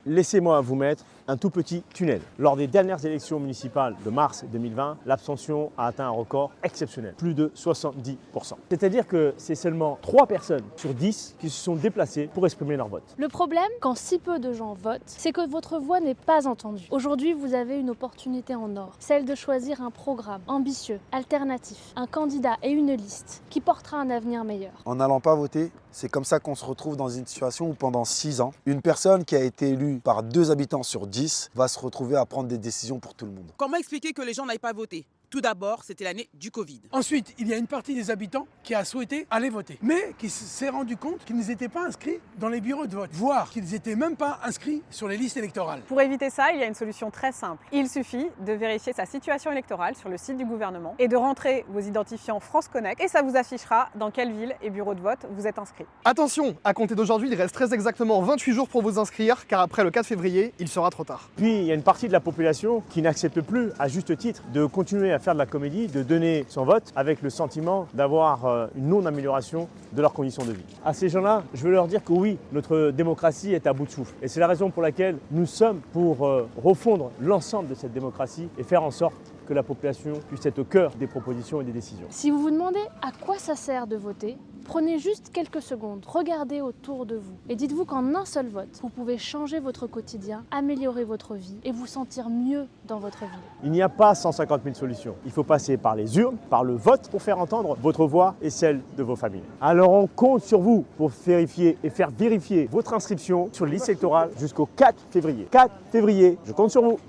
Laissez-moi vous mettre un tout petit tunnel. Lors des dernières élections municipales de mars 2020, l'abstention a atteint un record exceptionnel, plus de 70%. C'est-à-dire que c'est seulement 3 personnes sur 10 qui se sont déplacées pour exprimer leur vote. Le problème, quand si peu de gens votent, c'est que votre voix n'est pas entendue. Aujourd'hui, vous avez une opportunité en or, celle de choisir un programme ambitieux, alternatif, un candidat et une liste qui portera un avenir meilleur. En n'allant pas voter, c'est comme ça qu'on se retrouve dans une situation où pendant 6 ans, une personne qui a été élue par 2 habitants sur 10 va se retrouver à prendre des décisions pour tout le monde. Comment expliquer que les gens n'aillent pas voter ? Tout d'abord, c'était l'année du Covid. Ensuite, il y a une partie des habitants qui a souhaité aller voter, mais qui s'est rendu compte qu'ils n'étaient pas inscrits dans les bureaux de vote, voire qu'ils n'étaient même pas inscrits sur les listes électorales. Pour éviter ça, il y a une solution très simple. Il suffit de vérifier sa situation électorale sur le site du gouvernement et de rentrer vos identifiants France Connect et ça vous affichera dans quelle ville et bureau de vote vous êtes inscrit. Attention, à compter d'aujourd'hui, il reste très exactement 28 jours pour vous inscrire, car après le 4 février, il sera trop tard. Puis il y a une partie de la population qui n'accepte plus, à juste titre, de continuer à faire de la comédie, de donner son vote avec le sentiment d'avoir une non-amélioration de leurs conditions de vie. À ces gens-là, je veux leur dire que oui, notre démocratie est à bout de souffle. Et c'est la raison pour laquelle nous sommes pour refondre l'ensemble de cette démocratie et faire en sorte que la population puisse être au cœur des propositions et des décisions. Si vous vous demandez à quoi ça sert de voter, prenez juste quelques secondes, regardez autour de vous et dites-vous qu'en un seul vote, vous pouvez changer votre quotidien, améliorer votre vie et vous sentir mieux dans votre ville. Il n'y a pas 150 000 solutions. Il faut passer par les urnes, par le vote pour faire entendre votre voix et celle de vos familles. Alors on compte sur vous pour vérifier et faire vérifier votre inscription sur la liste électorale jusqu'au 4 février. 4 février, je compte sur vous.